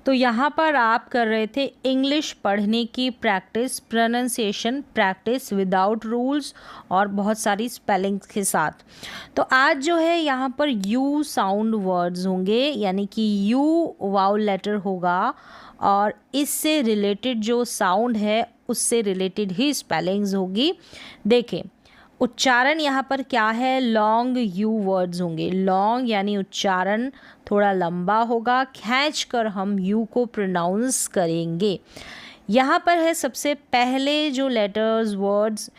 तो यहाँ पर आप कर रहे थे इंग्लिश पढ़ने की practice, pronunciation practice without rules और बहुत सारी स्पेलिंग्स के साथ। तो आज जो है यहाँ पर यू साउंड वर्ड्स होंगे, यानी कि यू वाउल लेटर होगा और इससे रिलेटेड जो साउंड है उससे रिलेटेड ही स्पेलिंग्स होगी। देखें उच्चारण यहाँ पर क्या है, लॉन्ग यू वर्ड्स होंगे। लॉन्ग यानी उच्चारण थोड़ा लंबा होगा, खींच कर हम यू को प्रोनाउंस करेंगे। यहाँ पर है सबसे पहले जो लेटर्स वर्ड्स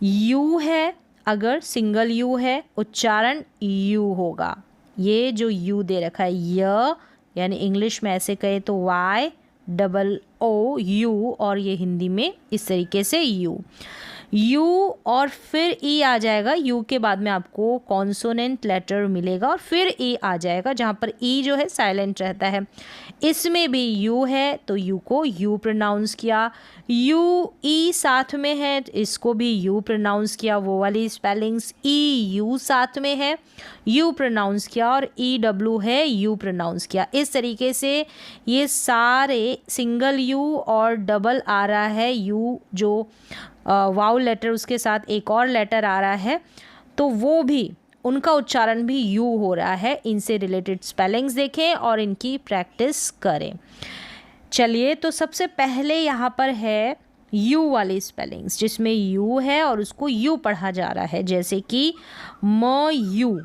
यू है, अगर सिंगल यू है उच्चारण यू होगा। ये जो यू दे रखा है य, यानी इंग्लिश में ऐसे कहे तो वाई डबल ओ यू, और ये हिंदी में इस तरीके से यू यू और फिर ई आ जाएगा। यू के बाद में आपको कॉन्सोनेंट लेटर मिलेगा और फिर ई आ जाएगा, जहाँ पर ई जो है साइलेंट रहता है। इसमें भी यू है तो यू को यू प्रोनाउंस किया, यू ई साथ में है इसको भी यू प्रोनाउंस किया, वो वाली स्पेलिंग्स ई यू साथ में है यू प्रोनाउंस किया, और ई डब्ल्यू है यू प्रोनाउंस किया। इस तरीके से ये सारे सिंगल यू और डबल आ रहा है यू, जो वाउल लेटर उसके साथ एक और लेटर आ रहा है तो वो भी उनका उच्चारण भी यू हो रहा है। इनसे रिलेटेड स्पेलिंग्स देखें और इनकी प्रैक्टिस करें। चलिए तो सबसे पहले यहाँ पर है यू वाली स्पेलिंग्स, जिसमें यू है और उसको यू पढ़ा जा रहा है, जैसे कि म यू,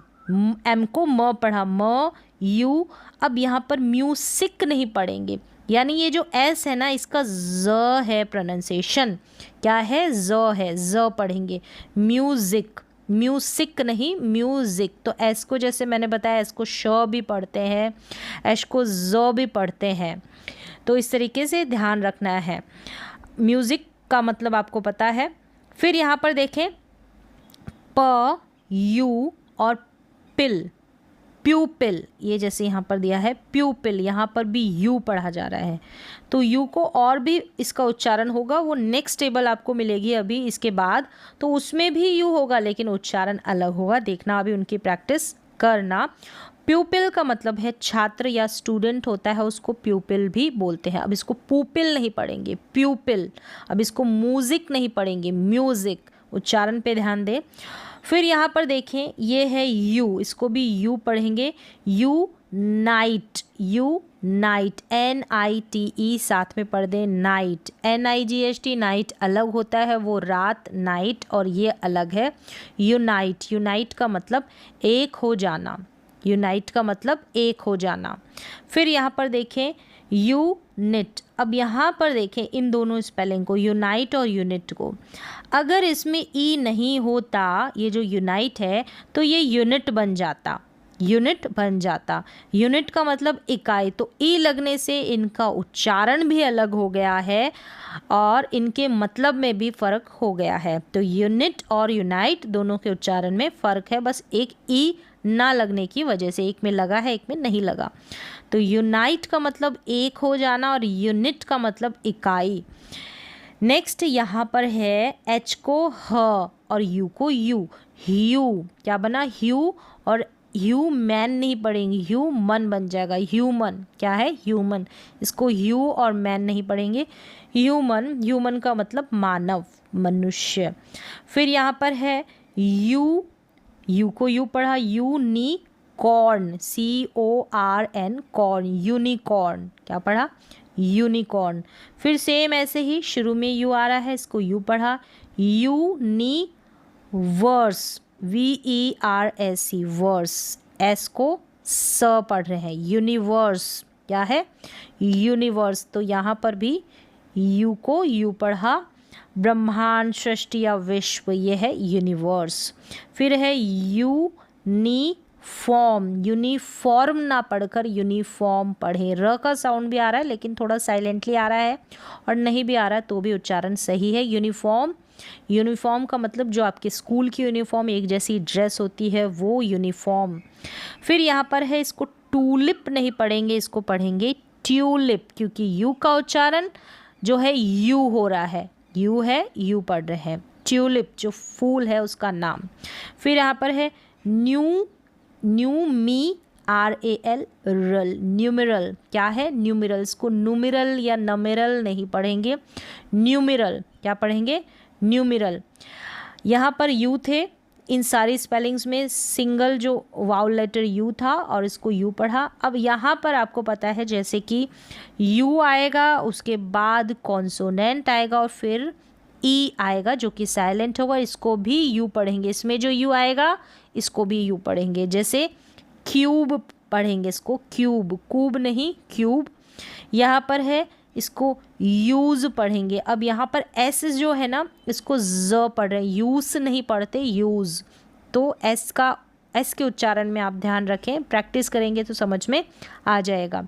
एम को म पढ़ा म यू। अब यहाँ पर म्यूसिक नहीं पढ़ेंगे, यानी ये जो एस है ना इसका ज है प्रोनाउंसिएशन, क्या है ज है, ज पढ़ेंगे। म्यूजिक, म्यूसिक नहीं म्यूजिक। तो एस को जैसे मैंने बताया एस को श भी पढ़ते हैं, एश को ज भी पढ़ते हैं, तो इस तरीके से ध्यान रखना है। म्यूजिक का मतलब आपको पता है। फिर यहाँ पर देखें प यू और पिल, प्यूपिल, ये जैसे यहाँ पर दिया है प्यूपिल, यहाँ पर भी यू पढ़ा जा रहा है तो यू को और भी इसका उच्चारण होगा, वो नेक्स्ट टेबल आपको मिलेगी अभी इसके बाद, तो उसमें भी यू होगा लेकिन उच्चारण अलग होगा। देखना अभी उनकी प्रैक्टिस करना। प्यूपिल का मतलब है छात्र या स्टूडेंट होता है, उसको प्यूपिल भी बोलते हैं। अब इसको पुपिल नहीं पढ़ेंगे, प्यूपिल। अब इसको म्यूजिक नहीं पढ़ेंगे, म्यूजिक। उच्चारण पे ध्यान दें। फिर यहाँ पर देखें ये है यू, इसको भी यू पढ़ेंगे, you night, you night, NITE साथ में पढ़ दें, नाइट, NIGHT, नाइट अलग होता है वो रात, नाइट, और ये अलग है यूनाइट। यूनाइट का मतलब एक हो जाना, यूनाइट का मतलब एक हो जाना। फिर यहाँ पर देखें यूनिट। अब यहाँ पर देखें इन दोनों स्पेलिंग को, यूनाइट और यूनिट को, अगर इसमें ई नहीं होता, ये जो यूनाइट है तो ये यूनिट बन जाता, यूनिट बन जाता। यूनिट का मतलब इकाई, तो ई लगने से इनका उच्चारण भी अलग हो गया है और इनके मतलब में भी फ़र्क हो गया है। तो यूनिट और यूनाइट दोनों के उच्चारण में फ़र्क है, बस एक ई ना लगने की वजह से, एक में लगा है एक में नहीं लगा। तो यूनाइट का मतलब एक हो जाना और यूनिट का मतलब इकाई। नेक्स्ट यहाँ पर है एच को ह और यू को यू, ह्यू, क्या बना ह्यू, और ह्यूमैन नहीं पढ़ेंगे, ह्यूमन बन जाएगा, ह्यूमन, क्या है ह्यूमन। इसको ह्यू और मैन नहीं पढ़ेंगे, ह्यूमन, ह्यूमन का मतलब मानव, मनुष्य। फिर यहाँ पर है यू, यू को यू पढ़ा, यूनिकॉर्न, CORN, कॉर्न, यूनिकॉर्न, क्या पढ़ा यूनिकॉर्न। फिर सेम ऐसे ही शुरू में यू आ रहा है, इसको यू पढ़ा, यूनिवर्स, VERS, वर्स, एस को स पढ़ रहे हैं, यूनिवर्स, क्या है यूनिवर्स। तो यहाँ पर भी यू को यू पढ़ा, ब्रह्मांड, सृष्टि या विश्व, ये है यूनिवर्स। फिर है यूनिफॉर्म, यूनिफॉर्म ना पढ़कर यूनिफॉर्म पढ़ें। र का साउंड भी आ रहा है लेकिन थोड़ा साइलेंटली आ रहा है, और नहीं भी आ रहा है तो भी उच्चारण सही है। यूनिफॉर्म, यूनिफॉर्म का मतलब जो आपके स्कूल की यूनिफॉर्म एक जैसी ड्रेस होती है वो यूनिफॉर्म। फिर यहाँ पर है इसको टूलिप नहीं पढ़ेंगे, इसको पढ़ेंगे ट्यूलिप, क्योंकि यू का उच्चारण जो है यू हो रहा है, यू है यू पढ़ रहे हैं। ट्यूलिप जो फूल है उसका नाम। फिर यहाँ पर है न्यू, न्यू मी RAL रल, न्यूमेरल क्या है, न्यूमेरल्स को न्यूमेरल या नमेरल नहीं पढ़ेंगे, न्यूमेरल क्या पढ़ेंगे, न्यूमेरल। यहाँ पर यू थे, इन सारी स्पेलिंग्स में सिंगल जो वाउल लेटर यू था और इसको यू पढ़ा। अब यहाँ पर आपको पता है जैसे कि यू आएगा, उसके बाद कॉन्सोनेंट आएगा और फिर ई आएगा जो कि साइलेंट होगा, इसको भी यू पढ़ेंगे। इसमें जो यू आएगा इसको भी यू पढ़ेंगे। जैसे क्यूब पढ़ेंगे, इसको क्यूब, कूब नहीं क्यूब। यहाँ पर है, इसको यूज़ पढ़ेंगे। अब यहाँ पर एस जो है ना, इसको ज पढ़ रहे हैं, यूज़ नहीं पढ़ते, यूज़। तो एस के उच्चारण में आप ध्यान रखें, प्रैक्टिस करेंगे तो समझ में आ जाएगा,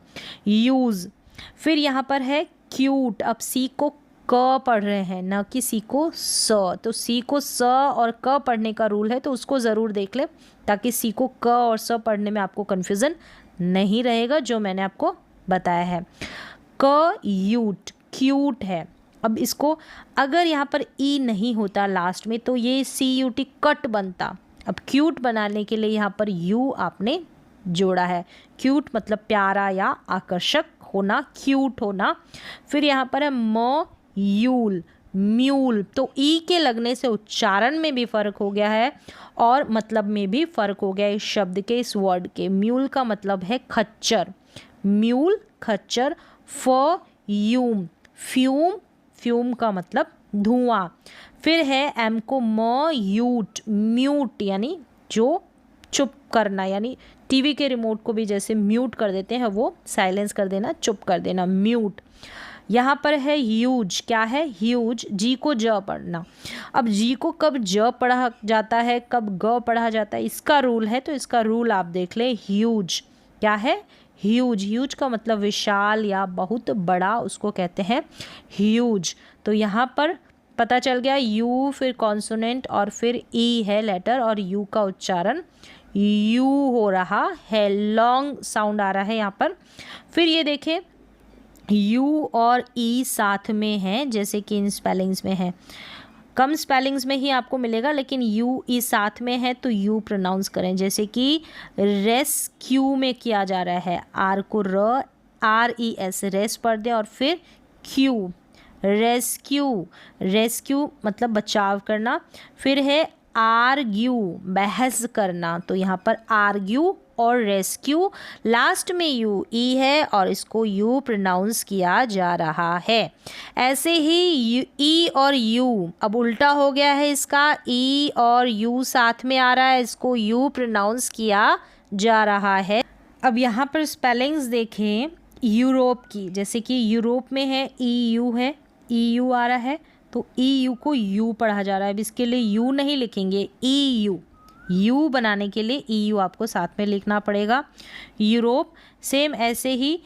यूज़। फिर यहाँ पर है क्यूट। अब सी को क पढ़ रहे हैं, न कि सी को स। तो सी को स और क पढ़ने का रूल है, तो उसको ज़रूर देख लें ताकि सी को क और स पढ़ने में आपको कन्फ्यूज़न नहीं रहेगा, जो मैंने आपको बताया है। क यूट, क्यूट है। अब इसको अगर यहाँ पर ई नहीं होता लास्ट में तो ये CUT कट बनता। अब क्यूट बनाने के लिए यहाँ पर यू आपने जोड़ा है। क्यूट मतलब प्यारा या आकर्षक होना, क्यूट होना। फिर यहाँ पर है म्यूल, म्यूल। तो ई के लगने से उच्चारण में भी फ़र्क हो गया है और मतलब में भी फ़र्क हो गया है इस शब्द के, इस वर्ड के। म्यूल का मतलब है खच्चर, म्यूल खच्चर। फ्यूम, फ्यूम, फ्यूम का मतलब धुआं। फिर है एम को म्यूट, म्यूट यानी जो चुप करना, यानी टीवी के रिमोट को भी जैसे म्यूट कर देते हैं वो साइलेंस कर देना, चुप कर देना, म्यूट। यहाँ पर है ह्यूज, क्या है, ह्यूज। जी को ज पढ़ना। अब जी को कब ज पढ़ा जाता है, कब ग पढ़ा जाता है, इसका रूल है, तो इसका रूल आप देख लें। ह्यूज क्या है, ह्यूज। ह्यूज का मतलब विशाल या बहुत बड़ा, उसको कहते हैं ह्यूज। तो यहाँ पर पता चल गया, यू फिर कॉन्सोनेंट और फिर ई है लेटर, और यू का उच्चारण यू हो रहा है, लॉन्ग साउंड आ रहा है यहाँ पर। फिर ये देखें, यू और ई साथ में है, जैसे कि इन स्पेलिंग्स में है, कम स्पेलिंग्स में ही आपको मिलेगा, लेकिन यू ई साथ में है तो यू प्रोनाउंस करें। जैसे कि रेस्क्यू में किया जा रहा है, आर को RES रेस पढ़ दें और फिर क्यू, रेस्क्यू, रेस्क्यू मतलब बचाव करना। फिर है आर्ग्यू, बहस करना, तो यहाँ पर आर्ग्यू और रेस्क्यू, लास्ट में यू ई है और इसको यू प्रोनाउंस किया जा रहा है। ऐसे ही ई और यू अब उल्टा हो गया है इसका, ई और यू साथ में आ रहा है, इसको यू प्रोनाउंस किया जा रहा है। अब यहाँ पर स्पेलिंग्स देखें यूरोप की, जैसे कि यूरोप में है EU है, EU आ रहा है, तो EU को यू पढ़ा जा रहा है। अब इसके लिए यू नहीं लिखेंगे, EU, यू बनाने के लिए EU आपको साथ में लिखना पड़ेगा। यूरोप, सेम ऐसे ही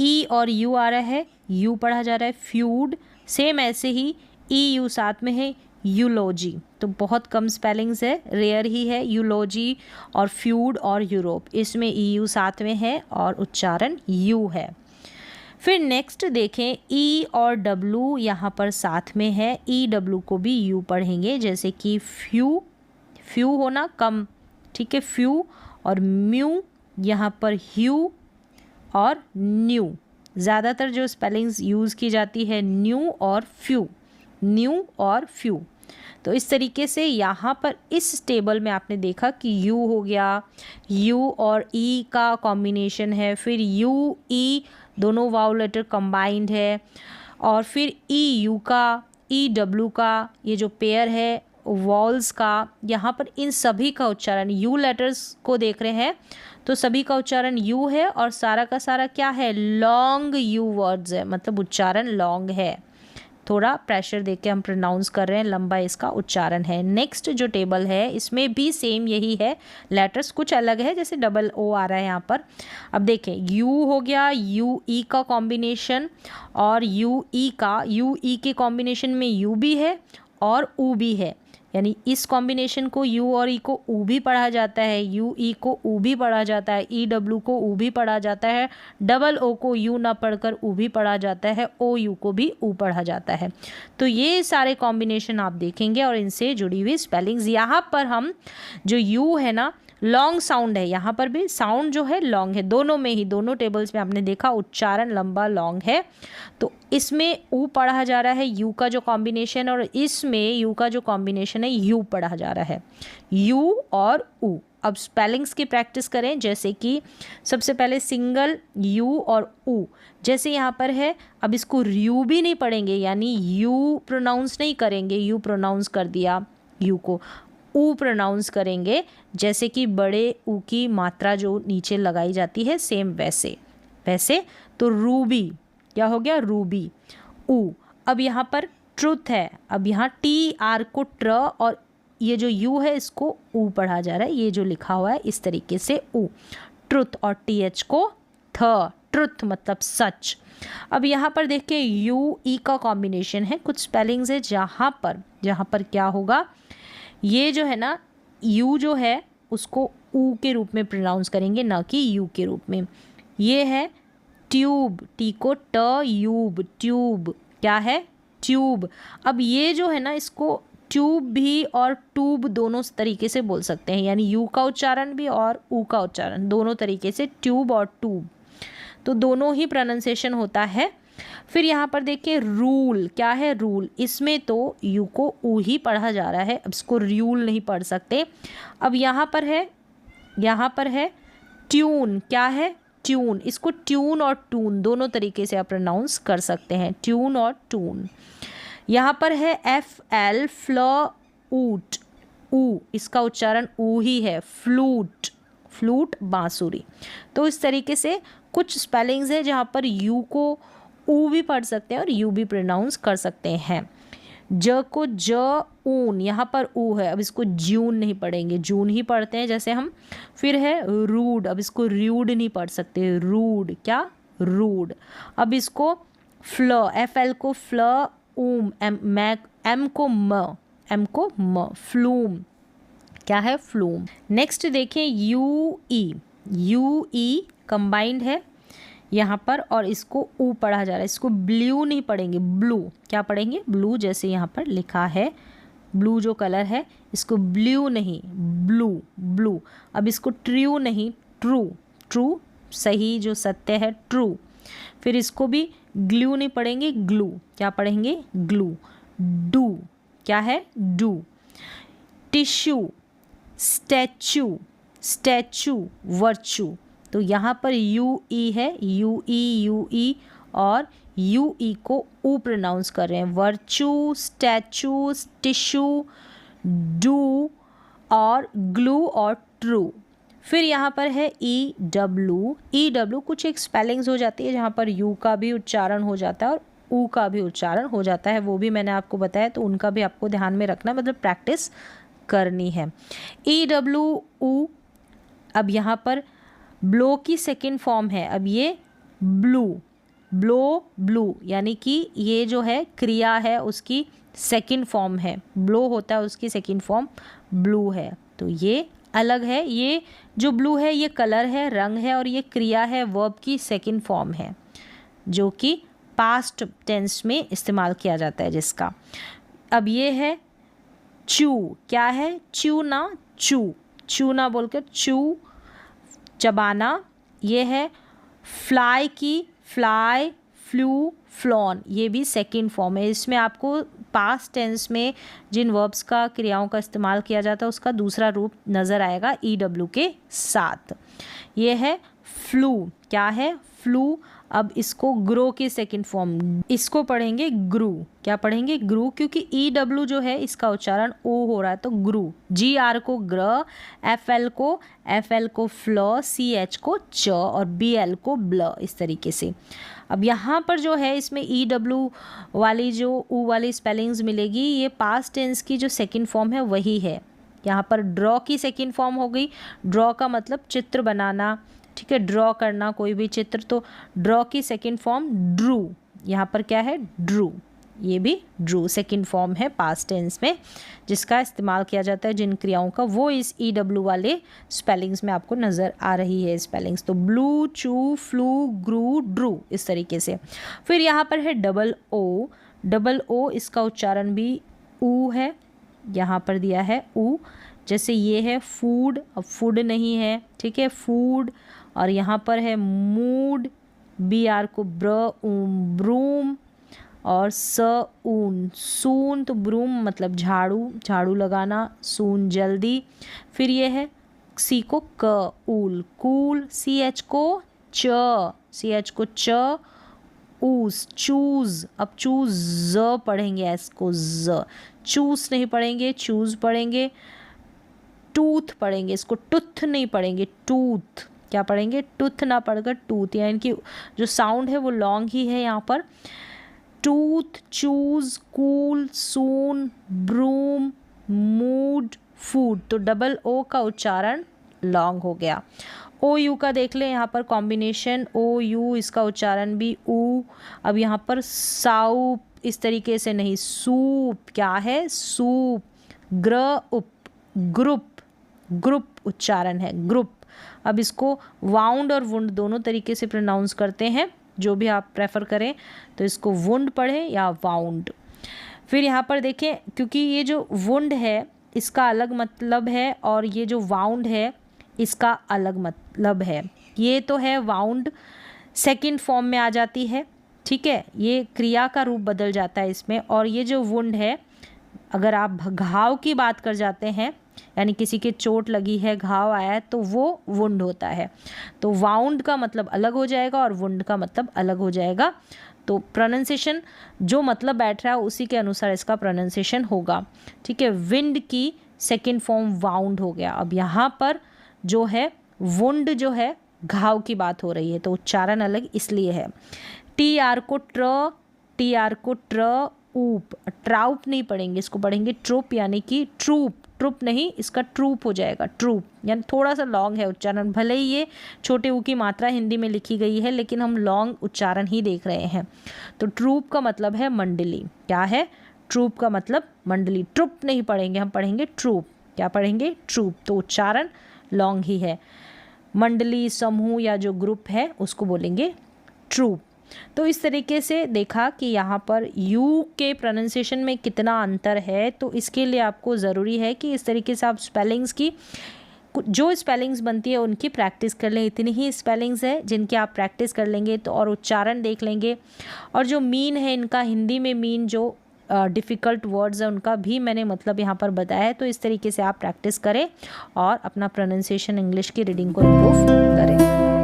ई और यू आ रहा है, यू पढ़ा जा रहा है। फ्यूड, सेम ऐसे ही EU साथ में है। यूलोजी, तो बहुत कम स्पेलिंग्स है, रेयर ही है यूलोजी और फ्यूड और यूरोप, इसमें EU साथ में है और उच्चारण यू है। फिर नेक्स्ट देखें, ई और डब्लू यहाँ पर साथ में है, EW को भी यू पढ़ेंगे, जैसे कि फ्यू, फ्यू होना कम, ठीक है, फ्यू, और म्यू, यहाँ पर ह्यू और न्यू। ज़्यादातर जो स्पेलिंग्स यूज़ की जाती है न्यू और फ्यू, न्यू और फ्यू। तो इस तरीके से यहाँ पर इस टेबल में आपने देखा कि यू हो गया, यू और ई का कॉम्बिनेशन है, फिर यू ई दोनों वाउल लेटर कंबाइंड है, और फिर EU का, EW का ये जो पेयर है वॉल्स का, यहाँ पर इन सभी का उच्चारण, यू लेटर्स को देख रहे हैं तो सभी का उच्चारण यू है, और सारा का सारा क्या है, लॉन्ग यू वर्ड्स है, मतलब उच्चारण लॉन्ग है। थोड़ा प्रेशर देके हम प्रोनाउंस कर रहे हैं, लंबा इसका उच्चारण है। नेक्स्ट जो टेबल है इसमें भी सेम यही है, लेटर्स कुछ अलग है, जैसे O आ रहा है यहाँ पर। अब देखें, यू हो गया, UE का कॉम्बिनेशन, और UE के कॉम्बिनेशन में यू भी है और ऊ भी है, यानी इस कॉम्बिनेशन को यू और ई को ऊ भी पढ़ा जाता है, UE को ऊ भी पढ़ा जाता है, EW को ऊ भी पढ़ा जाता है, O को यू ना पढ़कर ऊ भी पढ़ा जाता है, OU को भी ऊ पढ़ा जाता है। तो ये सारे कॉम्बिनेशन आप देखेंगे और इनसे जुड़ी हुई स्पेलिंग्स। यहाँ पर हम जो यू है ना, लॉन्ग साउंड है, यहाँ पर भी साउंड जो है लॉन्ग है, दोनों में ही, दोनों टेबल्स में आपने देखा उच्चारण लंबा लॉन्ग है। तो इसमें ऊ पढ़ा जा रहा है यू का जो कॉम्बिनेशन, और इसमें यू का जो कॉम्बिनेशन है यू पढ़ा जा रहा है, यू और ऊ। अब स्पेलिंग्स की प्रैक्टिस करें, जैसे कि सबसे पहले सिंगल यू और ऊ, जैसे यहाँ पर है, अब इसको यू भी नहीं पढ़ेंगे, यानी यू प्रोनाउंस नहीं करेंगे, यू प्रोनाउंस कर दिया, यू को ऊ प्रोनाउंस करेंगे, जैसे कि बड़े ऊ की मात्रा जो नीचे लगाई जाती है सेम वैसे वैसे। तो रूबी क्या हो गया, रूबी, ऊ। अब यहाँ पर ट्रुथ है, अब यहाँ टी आर को ट्र और ये जो यू है इसको ऊ पढ़ा जा रहा है, ये जो लिखा हुआ है इस तरीके से ऊ, ट्रुथ, और टी एच को थ, ट्रुथ मतलब सच। अब यहाँ पर देखिए यू ई का कॉम्बिनेशन है, कुछ स्पेलिंग्स है जहाँ पर क्या होगा, ये जो है ना यू जो है उसको ऊ के रूप में प्रोनाउंस करेंगे, ना कि यू के रूप में। ये है ट्यूब, टी को ट यूब, ट्यूब, क्या है, ट्यूब। अब ये जो है ना इसको ट्यूब भी और ट्यूब दोनों तरीके से बोल सकते हैं, यानी यू का उच्चारण भी और ऊ का उच्चारण दोनों तरीके से, ट्यूब और ट्यूब, तो दोनों ही प्रोनाउंसिएशन होता है। फिर यहाँ पर देखिए रूल, क्या है, रूल, इसमें तो यू को ऊ ही पढ़ा जा रहा है, अब इसको र्यूल नहीं पढ़ सकते। अब यहाँ पर है ट्यून, क्या है, ट्यून, इसको ट्यून और टून दोनों तरीके से आप प्रोनाउंस कर सकते हैं, ट्यून और टून। यहाँ पर है एफ एल फ्लूट, ऊ, इसका उच्चारण ऊ ही है, फ्लूट, फ्लूट बांसुरी। तो इस तरीके से कुछ स्पेलिंग्स है जहाँ पर यू को ऊ भी पढ़ सकते हैं और यू भी प्रोनाउंस कर सकते हैं। ज को ज ऊन, यहाँ पर ऊ है, अब इसको जून नहीं पढ़ेंगे, जून ही पढ़ते हैं जैसे हम। फिर है रूड, अब इसको र्यूड नहीं पढ़ सकते, रूड, क्या, रूड। अब इसको फ्ल, एफ एल को फ्ल, ऊम, एम को म, फ्लूम, क्या है, फ्लूम। नेक्स्ट देखें यू ई कंबाइंड है यहाँ पर, और इसको ऊ पढ़ा जा रहा है, इसको ब्लू नहीं पढ़ेंगे, ब्लू, क्या पढ़ेंगे, ब्लू, जैसे यहाँ पर लिखा है ब्लू जो कलर है, इसको ब्लू नहीं, ब्लू, ब्लू। अब इसको ट्रू नहीं, ट्रू, ट्रू, सही जो सत्य है, ट्रू। फिर इसको भी ग्लू नहीं पढ़ेंगे, ग्लू, क्या पढ़ेंगे, ग्लू। डू, क्या है, do. Tissue, statue, statue, virtue. तो यहाँ पर यू ई है, यू ई और यू ई को ऊ प्रोनाउंस कर रहे हैं, वर्चू, स्टैचू, टिश्यू, डू और ग्लू और ट्रू। फिर यहाँ पर है ई डब्लू, कुछ एक स्पेलिंग्स हो जाती है जहाँ पर यू का भी उच्चारण हो जाता है और ऊ का भी उच्चारण हो जाता है, वो भी मैंने आपको बताया, तो उनका भी आपको ध्यान में रखना, मतलब प्रैक्टिस करनी है। ई डब्लू ऊ। अब यहाँ पर ब्लो की सेकंड फॉर्म है, अब ये ब्लू, ब्लू, यानी कि ये जो है क्रिया है उसकी सेकंड फॉर्म है, ब्लो होता है उसकी सेकंड फॉर्म ब्लू है, तो ये अलग है। ये जो ब्लू है ये कलर है, रंग है, और ये क्रिया है, वर्ब की सेकंड फॉर्म है, जो कि पास्ट टेंस में इस्तेमाल किया जाता है जिसका। अब ये है चू, क्या है, चूना, चूना बोलकर चू, चबाना। ये है फ्लाई की फ्लाई, फ्लू, फ्लॉन, ये भी सेकंड फॉर्म है। इसमें आपको पास्ट टेंस में जिन वर्ब्स का, क्रियाओं का इस्तेमाल किया जाता है उसका दूसरा रूप नज़र आएगा ई डब्ल्यू के साथ। ये है फ्लू, क्या है, फ्लू। अब इसको ग्रो की सेकंड फॉर्म, इसको पढ़ेंगे ग्रू, क्या पढ़ेंगे, ग्रू, क्योंकि ई डब्ल्यू जो है इसका उच्चारण ओ हो रहा है, तो ग्रू। जी आर को ग्र, एफ एल को फ्ल, सी एच को च और बी एल को ब्ल, इस तरीके से। अब यहाँ पर जो है इसमें ई डब्ल्यू वाली जो ऊ वाली स्पेलिंग्स मिलेगी, ये पास्ट टेंस की जो सेकंड फॉर्म है वही है। यहाँ पर ड्रॉ की सेकंड फॉर्म हो गई, ड्रॉ का मतलब चित्र बनाना, ठीक है, ड्रॉ करना कोई भी चित्र, तो ड्रॉ की सेकंड फॉर्म ड्रू, यहाँ पर क्या है, ड्रू, ये भी ड्रू सेकंड फॉर्म है पास्ट टेंस में, जिसका इस्तेमाल किया जाता है जिन क्रियाओं का, वो इस ई डब्ल्यू वाले स्पेलिंग्स में आपको नज़र आ रही है स्पेलिंग्स। तो ब्लू, चू, फ्लू, ग्रू, ड्रू, इस तरीके से। फिर यहाँ पर है डबल ओ, इसका उच्चारण भी ऊ है, यहाँ पर दिया है ऊ। जैसे ये है फूड, अब फूड नहीं है, ठीक है, फूड। और यहाँ पर है मूड, बी आर को ब्रूम, और ऊन सून, तो ब्रूम मतलब झाड़ू, झाड़ू लगाना, सून जल्दी। फिर ये है सी को ऊल, कूल, सी एच को च, ऊस चूज। अब चूज ज पढ़ेंगे, एस को ज, चूस नहीं पढ़ेंगे, चूज पढ़ेंगे। टूथ पढ़ेंगे, इसको टुथ नहीं पढ़ेंगे, टूथ। क्या पढ़ेंगे? टुथ ना पढ़कर टूथ, यानी कि जो साउंड है वो लॉन्ग ही है यहाँ पर। टूथ, चूज, कूल, सून, ब्रूम, मूड, फूड। तो डबल ओ का उच्चारण लॉन्ग हो गया। ओ यू का देख लें यहाँ पर कॉम्बिनेशन, ओ यू, इसका उच्चारण भी ऊ। अब यहाँ पर साउप, इस तरीके से नहीं, सूप। क्या है? सूप। ग्र उप, ग्रुप, ग्रुप उच्चारण है, ग्रुप। अब इसको वाउंड और वुंड दोनों तरीके से प्रोनाउंस करते हैं, जो भी आप प्रेफर करें, तो इसको वुंड पढ़ें या वाउंड। फिर यहाँ पर देखें, क्योंकि ये जो वुंड है इसका अलग मतलब है और ये जो वाउंड है इसका अलग मतलब है। ये तो है वाउंड, सेकंड फॉर्म में आ जाती है, ठीक है, ये क्रिया का रूप बदल जाता है इसमें। और ये जो वुंड है, अगर आप घाव की बात कर जाते हैं, यानी किसी के चोट लगी है, घाव आया है, तो वो वुंड होता है। तो वाउंड का मतलब अलग हो जाएगा और वुंड का मतलब अलग हो जाएगा। तो प्रोनाउंसिएशन जो मतलब बैठ रहा है उसी के अनुसार इसका प्रोनाउंसिएशन होगा, ठीक है। विंड की सेकंड फॉर्म वाउंड हो गया। अब यहाँ पर जो है वुंड जो है घाव की बात हो रही है, तो उच्चारण अलग इसलिए है। टी आर को ट्र, ऊप, ट्राउप नहीं पढ़ेंगे, इसको पढ़ेंगे ट्रूप, यानी कि ट्रूप, ट्रूप नहीं, इसका ट्रूप हो जाएगा, ट्रूप। यानी थोड़ा सा लॉन्ग है उच्चारण, भले ही ये छोटे ऊ की मात्रा हिंदी में लिखी गई है, लेकिन हम लॉन्ग उच्चारण ही देख रहे हैं। तो ट्रूप का मतलब है मंडली। क्या है? ट्रूप का मतलब मंडली। ट्रूप नहीं पढ़ेंगे, हम पढ़ेंगे ट्रूप। क्या पढ़ेंगे? ट्रूप। तो उच्चारण लॉन्ग ही है। मंडली, समूह या जो ग्रुप है उसको बोलेंगे ट्रूप। तो इस तरीके से देखा कि यहाँ पर यू के प्रोनाउंसिएशन में कितना अंतर है। तो इसके लिए आपको ज़रूरी है कि इस तरीके से आप स्पेलिंग्स की जो स्पेलिंग्स बनती है उनकी प्रैक्टिस कर लें। इतनी ही स्पेलिंग्स है जिनकी आप प्रैक्टिस कर लेंगे तो, और उच्चारण देख लेंगे, और जो मीन है इनका, हिंदी में मीन जो डिफ़िकल्ट वर्ड्स है उनका भी मैंने मतलब यहाँ पर बताया है। तो इस तरीके से आप प्रैक्टिस करें और अपना प्रोनाउंसिएशन इंग्लिश की रीडिंग को इम्प्रूव करें।